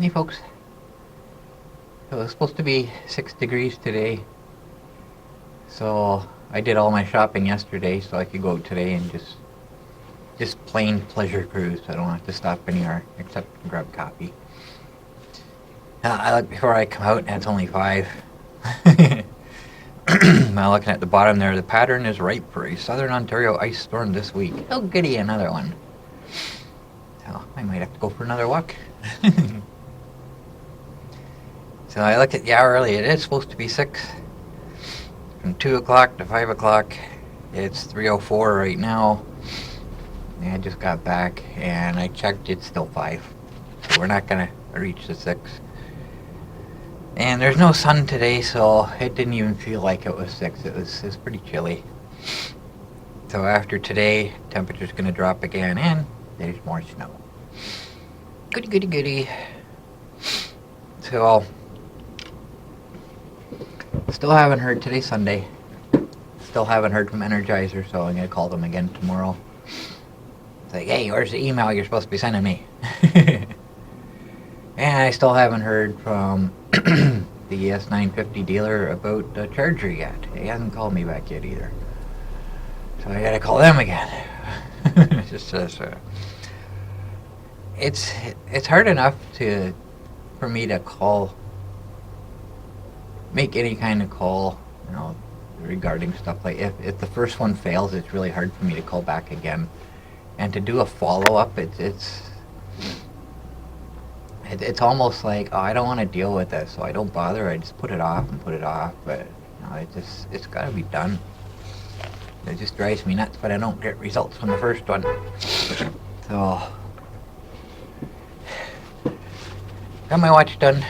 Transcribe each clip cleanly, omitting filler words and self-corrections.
Hey folks, so it's supposed to be 6 degrees today, so I did all my shopping yesterday so I could go out today and just plain pleasure cruise. I don't have to stop anywhere except to grab coffee. I look before I come out and it's only 5. Now looking at the bottom there, the pattern is ripe for a southern Ontario ice storm this week. Oh goody, another one. So I might have to go for another walk. So I looked at the hourly. It is supposed to be 6. From 2 o'clock to 5 o'clock. It's 3:04 right now. And I just got back and I checked, it's still 5. So we're not going to reach the 6. And there's no sun today, so it didn't even feel like it was 6. It was pretty chilly. So after today, temperature's going to drop again and there's more snow. Goody, goody, goody. So, still haven't heard. Today's Sunday. Still haven't heard from Energizer, so I'm going to call them again tomorrow. It's like, hey, where's the email you're supposed to be sending me? And I still haven't heard from the S950 dealer about the charger yet. He hasn't called me back yet either. So I got to call them again. It's hard enough for me to make any kind of call, regarding stuff like if the first one fails, it's really hard for me to call back again, and to do a follow-up, it's almost like, oh, I don't want to deal with this, so I don't bother. I just put it off, but it's got to be done. It just drives me nuts, but I don't get results from the first one. So got my watch done.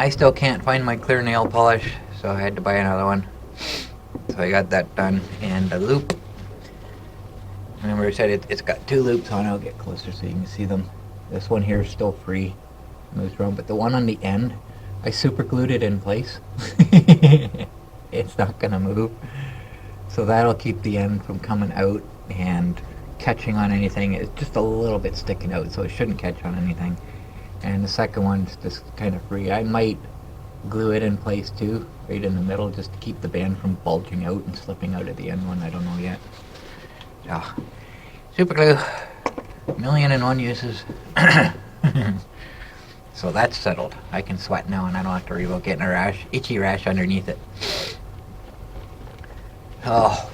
I still can't find my clear nail polish, so I had to buy another one. So I got that done, and the loop. Remember I said it's got 2 loops on it. I'll get closer so you can see them. This one here is still free. Moves around, but the one on the end, I super glued it in place. It's not gonna move. So that'll keep the end from coming out and catching on anything. It's just a little bit sticking out, so it shouldn't catch on anything. And the second one's just kind of free. I might glue it in place too, right in the middle, just to keep the band from bulging out and slipping out at the end one. I don't know yet. So, super glue, 1,000,001 uses. So that's settled. I can sweat now and I don't have to worry about getting a itchy rash underneath it. Oh,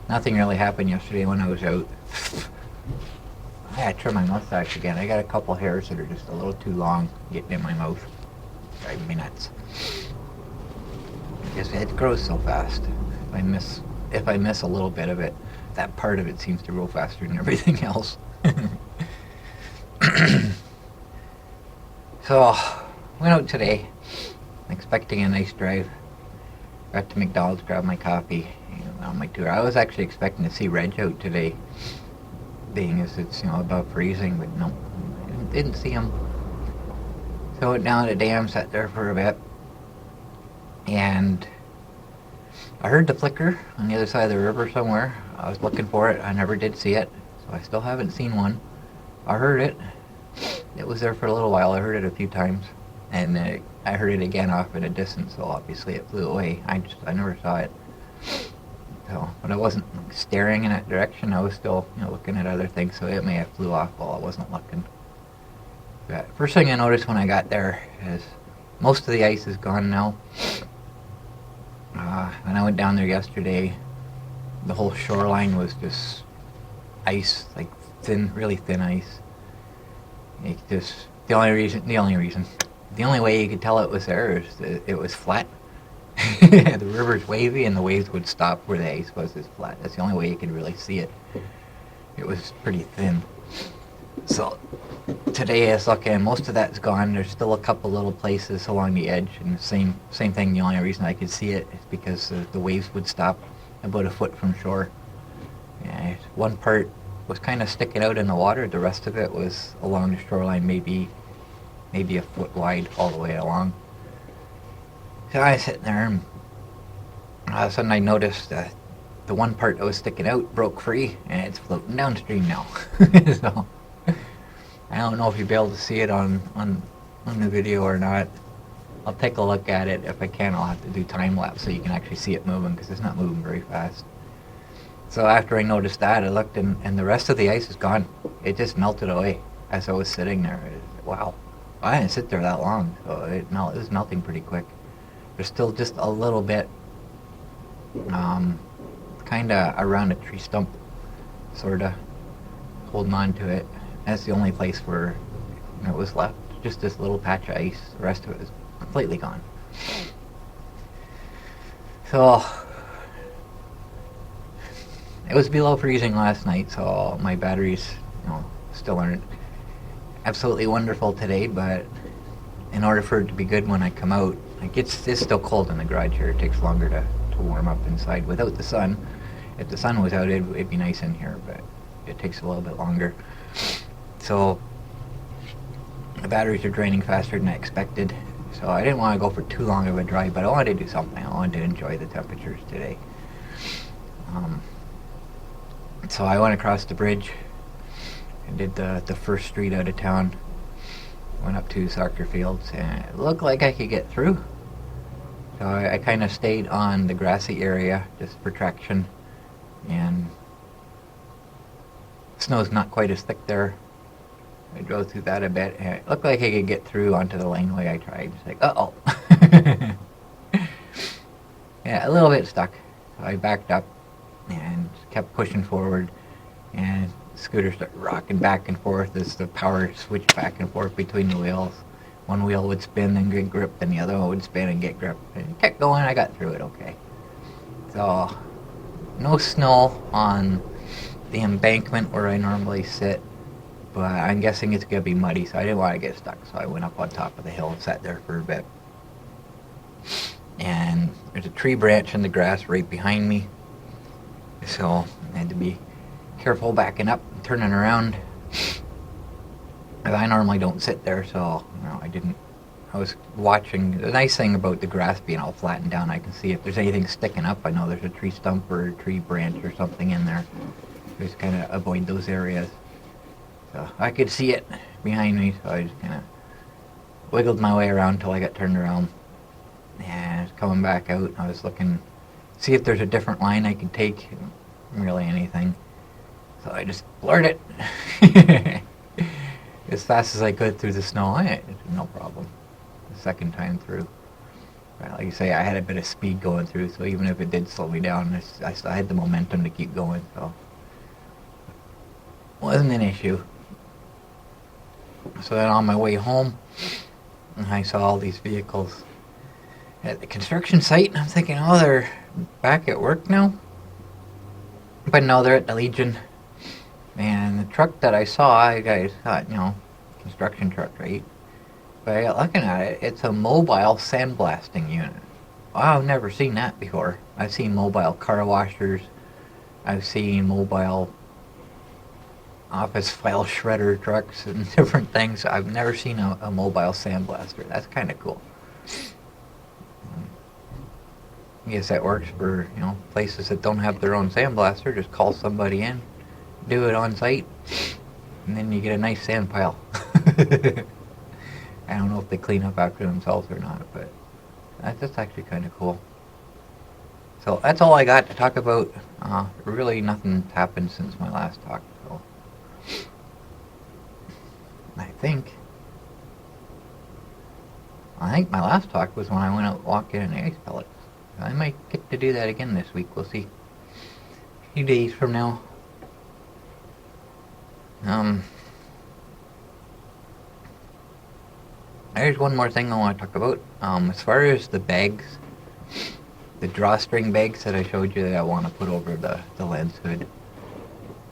nothing really happened yesterday when I was out. I had to trim my mustache again. I got a couple hairs that are just a little too long getting in my mouth. Driving me nuts. Because it grows so fast. If I miss a little bit of it, that part of it seems to grow faster than everything else. So, went out today, expecting a nice drive. Got to McDonald's, grabbed my coffee, on my tour. I was actually expecting to see Reg out today, being as it's above freezing, but no, didn't see him. So went down to the dam, sat there for a bit, and I heard the flicker on the other side of the river somewhere. I was looking for it. I never did see it, so I still haven't seen one. I heard it. It was there for a little while. I heard it a few times, and I heard it again off in a distance. So obviously it flew away. I never saw it. So, but I wasn't staring in that direction. I was still looking at other things. So it may have flew off while I wasn't looking. But first thing I noticed when I got there is most of the ice is gone now. When I went down there yesterday, the whole shoreline was just ice, like thin, really thin ice. The only way you could tell it was there is that it was flat. The river's wavy and the waves would stop where the ice was flat. That's the only way you could really see it. It was pretty thin. So today I was looking, most of that's gone. There's still a couple little places along the edge, and the same thing. The only reason I could see it is because the waves would stop about a foot from shore. Yeah, one part was kind of sticking out in the water. The rest of it was along the shoreline, maybe a foot wide all the way along. So I was sitting there, and all of a sudden I noticed that the one part that was sticking out broke free, and it's floating downstream now. So I don't know if you'll be able to see it on the video or not. I'll take a look at it. If I can, I'll have to do time lapse so you can actually see it moving, because it's not moving very fast. So after I noticed that, I looked, and the rest of the ice is gone. It just melted away as I was sitting there. Wow. I didn't sit there that long, so it was melting pretty quick. There's still just a little bit kind of around a tree stump, sort of holding on to it. That's the only place where it was left, just this little patch of ice. The rest of it is completely gone. So it was below freezing last night, so my batteries, still aren't absolutely wonderful today, but in order for it to be good when I come out, it's still cold in the garage here. It takes longer to warm up inside without the sun. If the sun was out, it'd be nice in here, but it takes a little bit longer. So the batteries are draining faster than I expected. So I didn't want to go for too long of a drive, but I wanted to do something. I wanted to enjoy the temperatures today. So I went across the bridge and did the first street out of town. Went up to soccer fields, and it looked like I could get through. So I kind of stayed on the grassy area just for traction, and snow's not quite as thick there. I drove through that a bit, and it looked like I could get through onto the laneway. I tried. It's like, uh-oh. Yeah, a little bit stuck. So I backed up and kept pushing forward, and the scooter started rocking back and forth as the power switched back and forth between the wheels. One wheel would spin and get grip, then the other one would spin and get grip. And it kept going. I got through it okay. So, no snow on the embankment where I normally sit, but I'm guessing it's going to be muddy, so I didn't want to get stuck. So I went up on top of the hill and sat there for a bit. And there's a tree branch in the grass right behind me, so I had to be careful backing up and turning around. I normally don't sit there, so I didn't. I was watching. The nice thing about the grass being all flattened down, I can see if there's anything sticking up. I know there's a tree stump or a tree branch or something in there. Just kind of avoid those areas. So I could see it behind me, so I just kind of wiggled my way around until I got turned around. And I was coming back out. I was looking, see if there's a different line I could take. Really anything. So I just blurted it as fast as I could through the snow. No problem. The second time through. But like you say, I had a bit of speed going through, so even if it did slow me down, I still had the momentum to keep going. So wasn't an issue. So then on my way home, I saw all these vehicles at the construction site, and I'm thinking, oh, they're back at work now? But no, they're at the Legion. And the truck that I saw, I thought, construction truck, right? But looking at it, it's a mobile sandblasting unit. Wow, I've never seen that before. I've seen mobile car washers. I've seen mobile office file shredder trucks and different things. I've never seen a mobile sandblaster. That's kind of cool. I guess that works for, places that don't have their own sandblaster. Just call somebody in, do it on site, and then you get a nice sand pile. I don't know if they clean up after themselves or not, but that's actually kind of cool. So that's all I got to talk about. Really nothing's happened since my last talk. So I think my last talk was when I went out walking in the ice pellets. I might get to do that again this week. We'll see. A few days from now. There's one more thing I want to talk about. As far as the bags, the drawstring bags that I showed you that I want to put over the lens hood.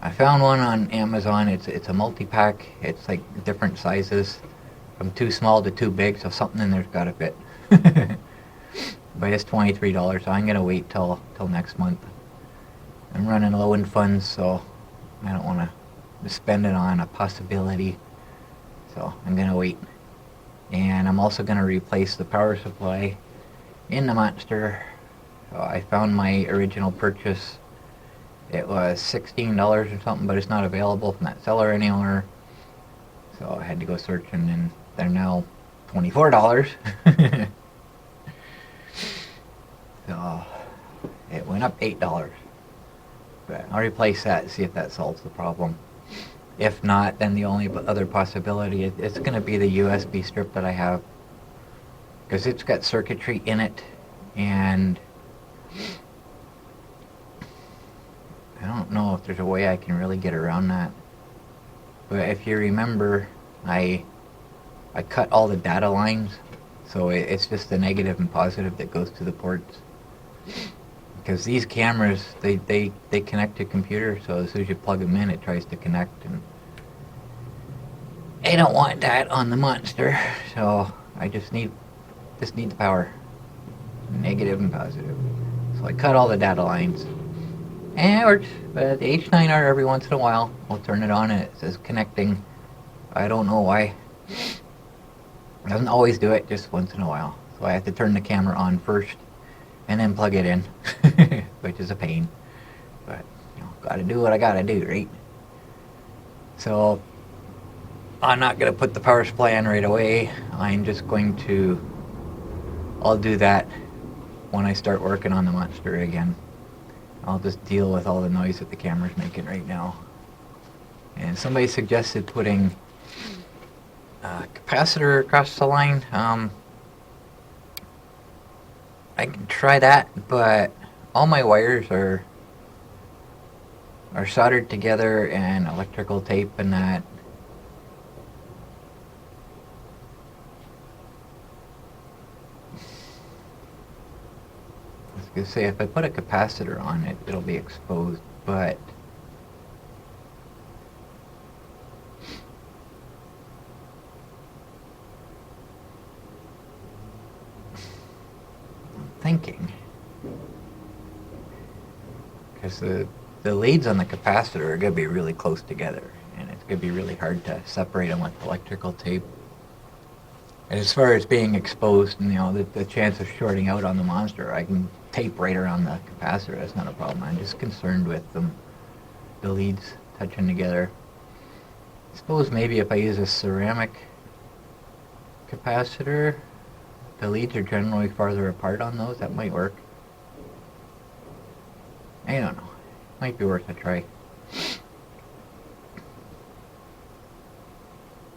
I found one on Amazon. It's a multi-pack. It's like different sizes, from too small to too big, so something in there's got to fit. But it's $23, so I'm gonna wait till next month. I'm running low in funds, so I don't want to spend it on a possibility. So I'm gonna wait. And I'm also gonna replace the power supply in the Monster. So I found my original purchase. It was $16 or something, but it's not available from that seller anymore. So I had to go searching, and they're now $24. So it went up $8. But I'll replace that and see if that solves the problem. If not, then the only other possibility, it's going to be the USB strip that I have, because it's got circuitry in it, and I don't know if there's a way I can really get around that. But if you remember, I cut all the data lines, so it's just the negative and positive that goes to the ports. Because these cameras, they connect to computer, so as soon as you plug them in, it tries to connect, and I don't want that on the monster, so I just need the power, negative and positive. So I cut all the data lines, and it works. But the H9R, every once in a while, I'll turn it on and it says connecting. I don't know why. It doesn't always do it, just once in a while. So I have to turn the camera on first, and then plug it in, which is a pain. But, gotta do what I gotta do, right? So, I'm not gonna put the power supply on right away. I'm just going to, I'll do that when I start working on the monster again. I'll just deal with all the noise that the camera's making right now. And somebody suggested putting a capacitor across the line. I can try that, but all my wires are soldered together, and electrical tape and that. I was gonna say, if I put a capacitor on it, it'll be exposed, but thinking, because the leads on the capacitor are going to be really close together, and it's going to be really hard to separate them with electrical tape. And as far as being exposed, and the chance of shorting out on the monster, I can tape right around the capacitor. That's not a problem. I'm just concerned with the leads touching together. I suppose maybe if I use a ceramic capacitor, the leads are generally farther apart on those. That might work. I don't know. Might be worth a try.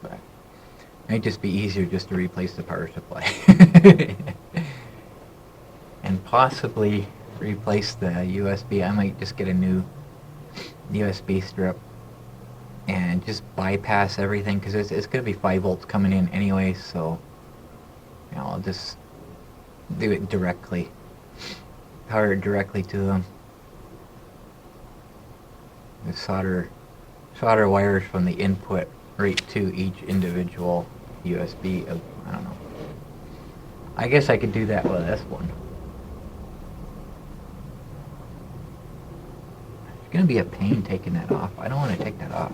But it might just be easier just to replace the power supply. And possibly replace the USB. I might just get a new USB strip and just bypass everything, because it's going to be 5 volts coming in anyway, so I'll just do it directly, power it directly to them. Just solder wires from the input right to each individual USB. I don't know. I guess I could do that with this one. It's going to be a pain taking that off. I don't want to take that off,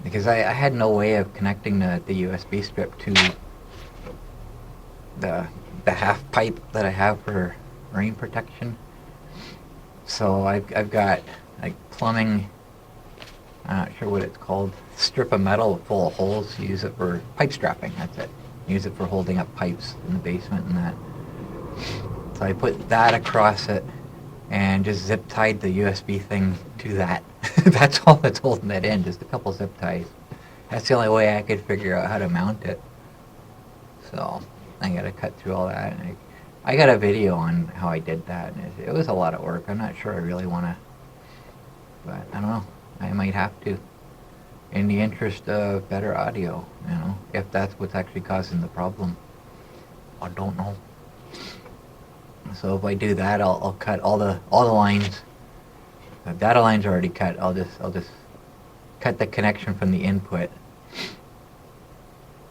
because I had no way of connecting the USB strip to the half pipe that I have for rain protection. So I've got like plumbing, I'm not sure what it's called, strip of metal full of holes. You use it for pipe strapping, that's it. Use it for holding up pipes in the basement and that. So I put that across it and just zip tied the USB thing to that. That's all that's holding it in, just a couple zip ties. That's the only way I could figure out how to mount it. So I gotta cut through all that. And I got a video on how I did that, and it was a lot of work. I'm not sure I really want to, but I don't know. I might have to, in the interest of better audio, if that's what's actually causing the problem. I don't know. So if I do that, I'll cut all the lines. The data lines are already cut. I'll just cut the connection from the input,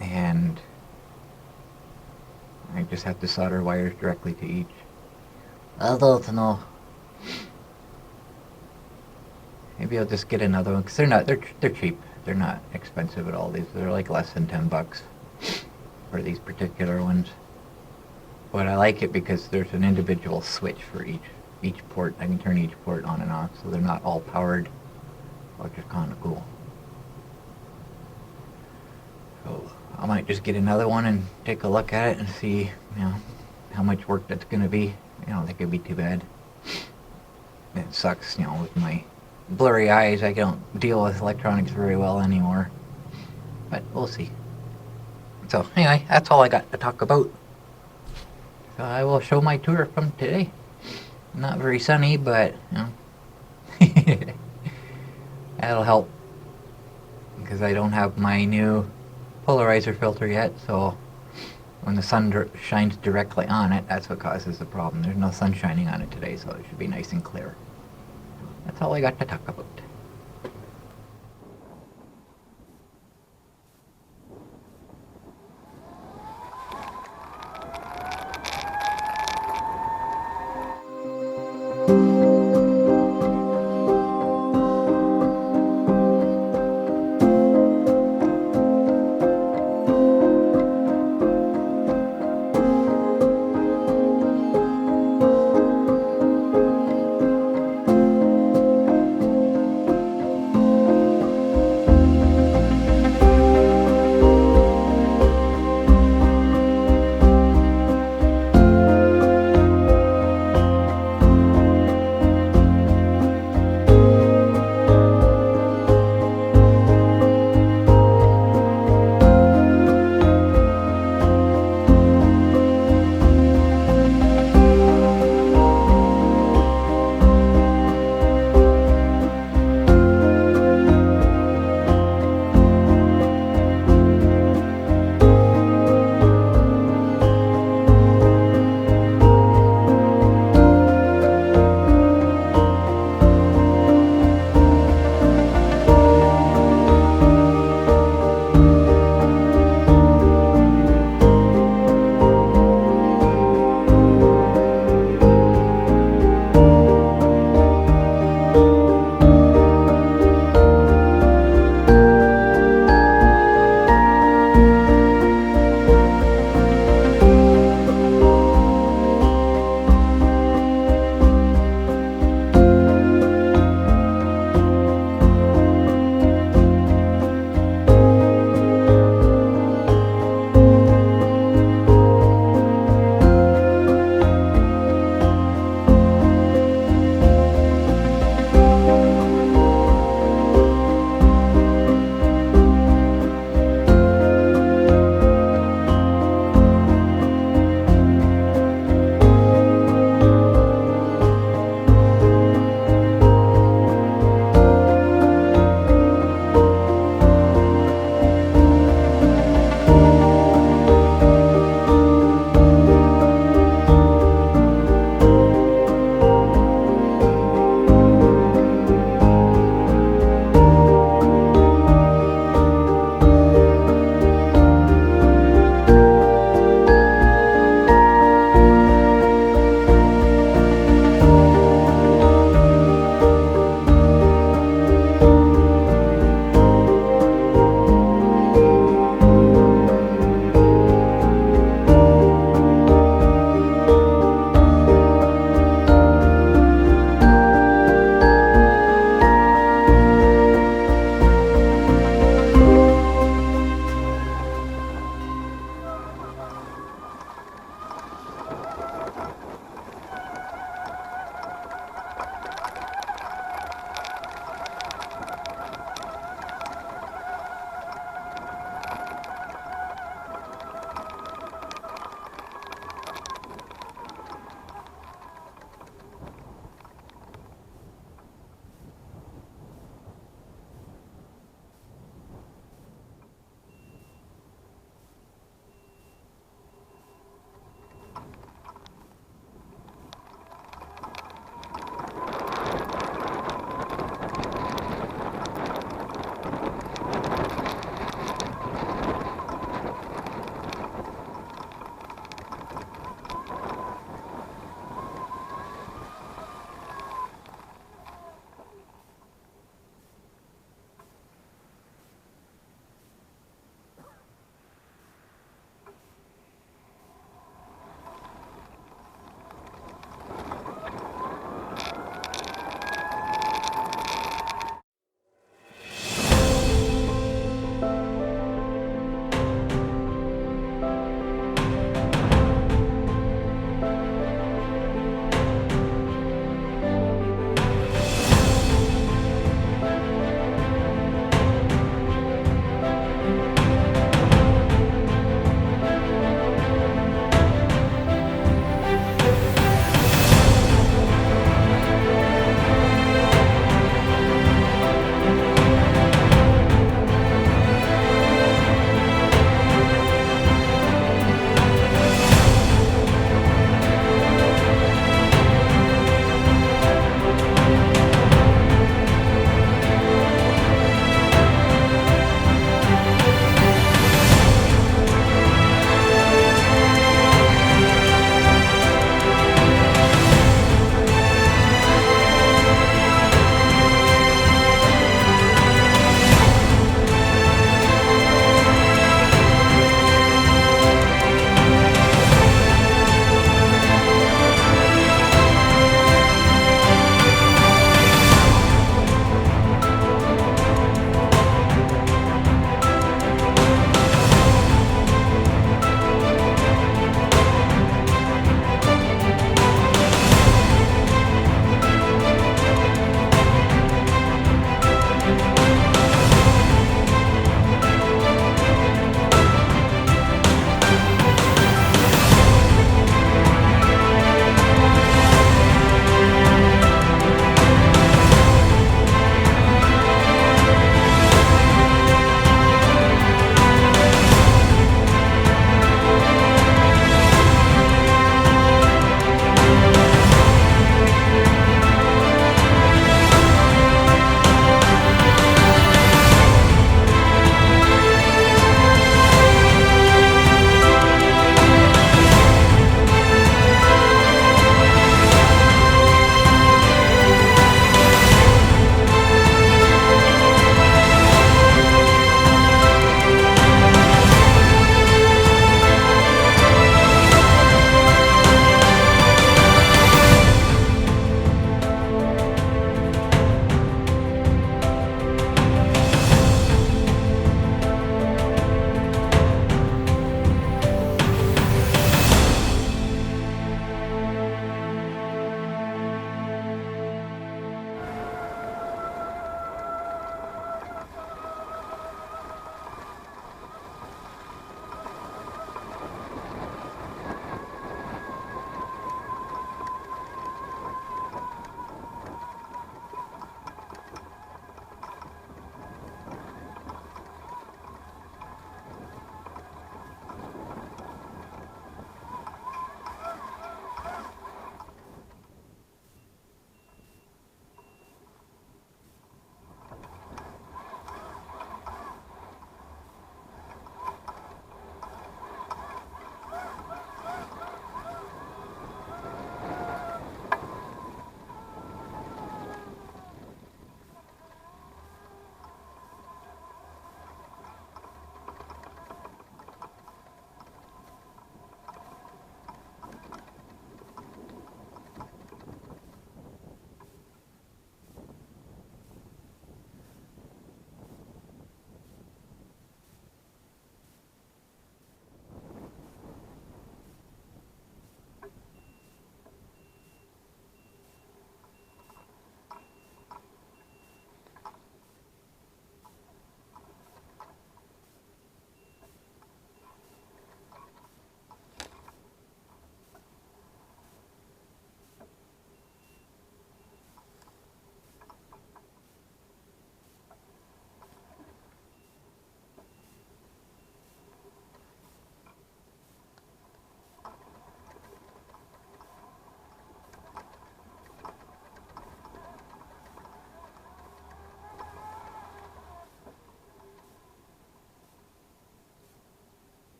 and I just have to solder wires directly to each. I don't know. Maybe I'll just get another one, because they're cheap. They're not expensive at all. They're like less than $10 for these particular ones. But I like it because there's an individual switch for each port. I can turn each port on and off, so they're not all powered, which is kind of cool. So I might just get another one and take a look at it and see, how much work that's going to be. I don't think it'd be too bad. It sucks, with my blurry eyes. I don't deal with electronics very well anymore. But we'll see. So anyway, that's all I got to talk about. So I will show my tour from today. Not very sunny, but that'll help, because I don't have my new polarizer filter yet, so when the sun shines directly on it, that's what causes the problem. There's no sun shining on it today, so it should be nice and clear. That's all I got to talk about.